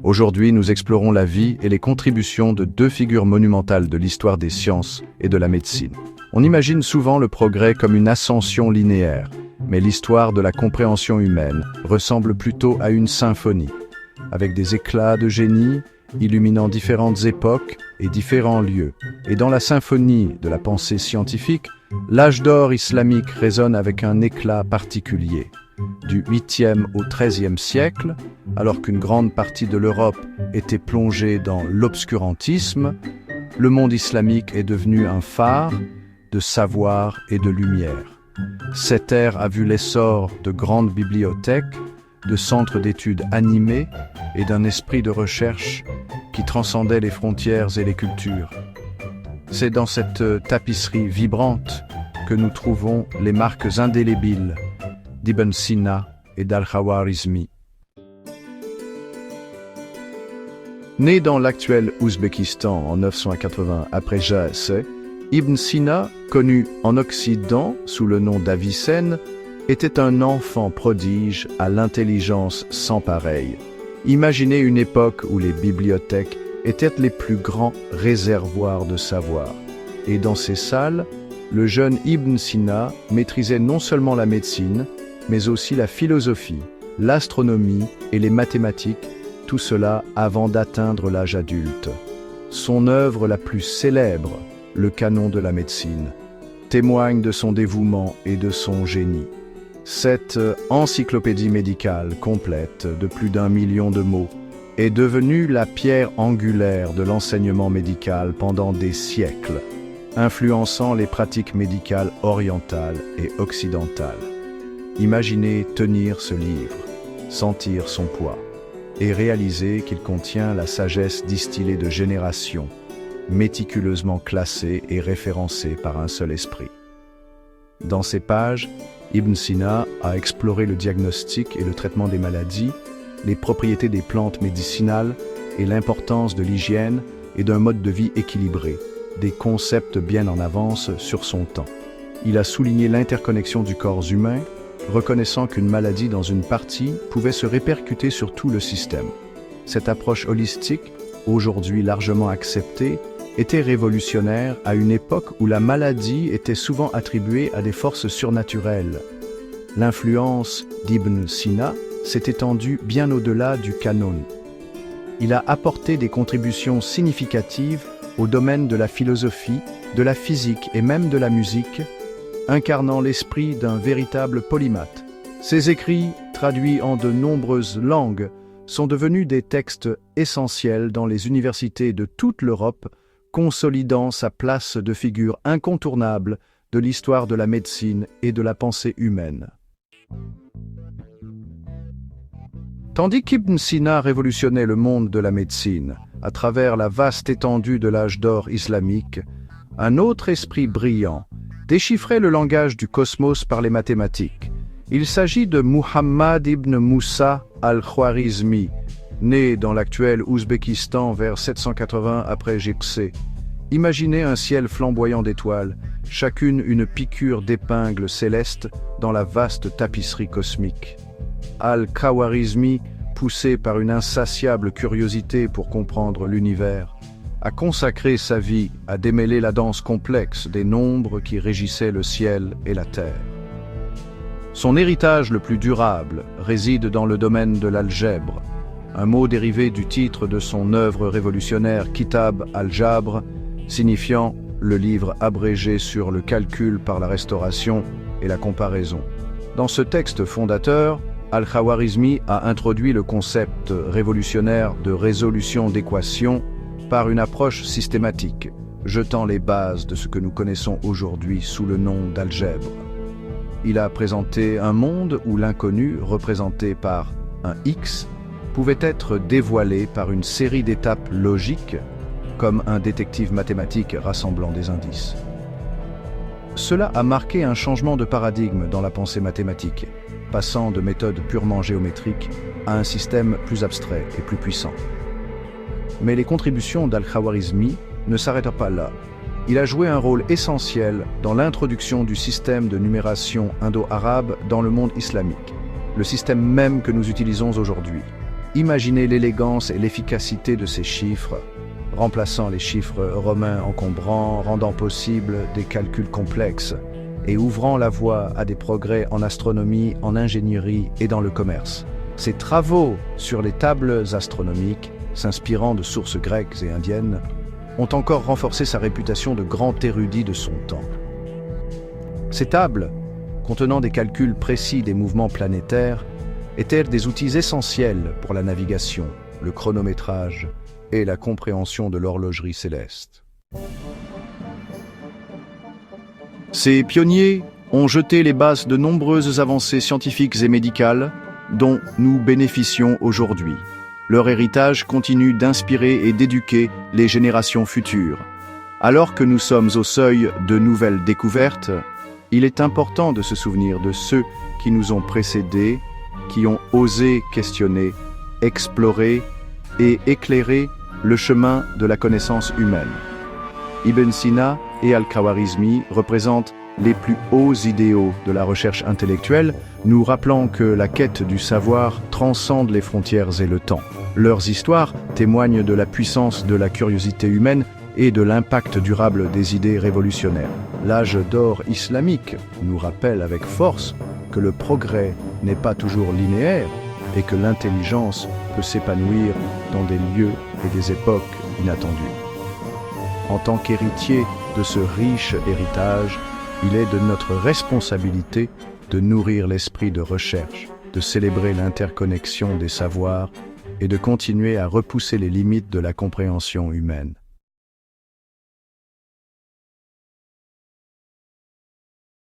Aujourd'hui, nous explorons la vie et les contributions de deux figures monumentales de l'histoire des sciences et de la médecine. On imagine souvent le progrès comme une ascension linéaire, mais l'histoire de la compréhension humaine ressemble plutôt à une symphonie, avec des éclats de génie illuminant différentes époques et différents lieux. Et dans la symphonie de la pensée scientifique, l'âge d'or islamique résonne avec un éclat particulier. Du 8e au 13e siècle, alors qu'une grande partie de l'Europe était plongée dans l'obscurantisme, le monde islamique est devenu un phare de savoir et de lumière. Cette ère a vu l'essor de grandes bibliothèques, de centres d'études animés et d'un esprit de recherche qui transcendait les frontières et les cultures. C'est dans cette tapisserie vibrante que nous trouvons les marques indélébiles d'Ibn Sina et d'Al-Khawarizmi. Né dans l'actuel Ouzbékistan en 980 après Jassé, Ibn Sina, connu en Occident sous le nom d'Avicenne, était un enfant prodige à l'intelligence sans pareille. Imaginez une époque où les bibliothèques étaient les plus grands réservoirs de savoir. Et dans ces salles, le jeune Ibn Sina maîtrisait non seulement la médecine, mais aussi la philosophie, l'astronomie et les mathématiques, tout cela avant d'atteindre l'âge adulte. Son œuvre la plus célèbre, le Canon de la médecine, témoigne de son dévouement et de son génie. Cette encyclopédie médicale complète de plus d'1 million de mots est devenue la pierre angulaire de l'enseignement médical pendant des siècles, influençant les pratiques médicales orientales et occidentales. Imaginez tenir ce livre, sentir son poids, et réaliser qu'il contient la sagesse distillée de générations, méticuleusement classée et référencée par un seul esprit. Dans ces pages, Ibn Sina a exploré le diagnostic et le traitement des maladies, les propriétés des plantes médicinales et l'importance de l'hygiène et d'un mode de vie équilibré, des concepts bien en avance sur son temps. Il a souligné l'interconnexion du corps humain, reconnaissant qu'une maladie dans une partie pouvait se répercuter sur tout le système. Cette approche holistique, aujourd'hui largement acceptée, était révolutionnaire à une époque où la maladie était souvent attribuée à des forces surnaturelles. L'influence d'Ibn Sina s'est étendue bien au-delà du canon. Il a apporté des contributions significatives au domaine de la philosophie, de la physique et même de la musique, incarnant l'esprit d'un véritable polymathe. Ses écrits, traduits en de nombreuses langues, sont devenus des textes essentiels dans les universités de toute l'Europe, consolidant sa place de figure incontournable de l'histoire de la médecine et de la pensée humaine. Tandis qu'Ibn Sina révolutionnait le monde de la médecine à travers la vaste étendue de l'âge d'or islamique, un autre esprit brillant déchiffrait le langage du cosmos par les mathématiques. Il s'agit de Muhammad ibn Musa al-Khwarizmi, né dans l'actuel Ouzbékistan vers 780 après Jéqsé. Imaginez un ciel flamboyant d'étoiles, chacune une piqûre d'épingles célestes dans la vaste tapisserie cosmique. Al-Khawarizmi, poussé par une insatiable curiosité pour comprendre l'univers, a consacré sa vie à démêler la danse complexe des nombres qui régissaient le ciel et la terre. Son héritage le plus durable réside dans le domaine de l'algèbre, un mot dérivé du titre de son œuvre révolutionnaire Kitab al-Jabr, signifiant le livre abrégé sur le calcul par la restauration et la comparaison. Dans ce texte fondateur, Al-Khawarizmi a introduit le concept révolutionnaire de résolution d'équations par une approche systématique, jetant les bases de ce que nous connaissons aujourd'hui sous le nom d'algèbre. Il a présenté un monde où l'inconnu, représenté par un X, pouvait être dévoilé par une série d'étapes logiques, comme un détective mathématique rassemblant des indices. Cela a marqué un changement de paradigme dans la pensée mathématique, passant de méthodes purement géométriques à un système plus abstrait et plus puissant. Mais les contributions d'Al-Khawarizmi ne s'arrêtent pas là. Il a joué un rôle essentiel dans l'introduction du système de numération indo-arabe dans le monde islamique. le système même que nous utilisons aujourd'hui. Imaginez l'élégance et l'efficacité de ces chiffres, remplaçant les chiffres romains encombrants, rendant possible des calculs complexes et ouvrant la voie à des progrès en astronomie, en ingénierie et dans le commerce. Ces travaux sur les tables astronomiques, s'inspirant de sources grecques et indiennes, ont encore renforcé sa réputation de grand érudit de son temps. Ces tables, contenant des calculs précis des mouvements planétaires, étaient des outils essentiels pour la navigation, le chronométrage et la compréhension de l'horlogerie céleste. Ces pionniers ont jeté les bases de nombreuses avancées scientifiques et médicales dont nous bénéficions aujourd'hui. Leur héritage continue d'inspirer et d'éduquer les générations futures. Alors que nous sommes au seuil de nouvelles découvertes, il est important de se souvenir de ceux qui nous ont précédés, qui ont osé questionner, explorer et éclairer le chemin de la connaissance humaine. Ibn Sina et Al-Khawarizmi représentent les plus hauts idéaux de la recherche intellectuelle, nous rappelant que la quête du savoir transcende les frontières et le temps. Leurs histoires témoignent de la puissance de la curiosité humaine et de l'impact durable des idées révolutionnaires. L'âge d'or islamique nous rappelle avec force que le progrès n'est pas toujours linéaire et que l'intelligence peut s'épanouir dans des lieux et des époques inattendues. En tant qu'héritier de ce riche héritage, il est de notre responsabilité de nourrir l'esprit de recherche, de célébrer l'interconnexion des savoirs et de continuer à repousser les limites de la compréhension humaine.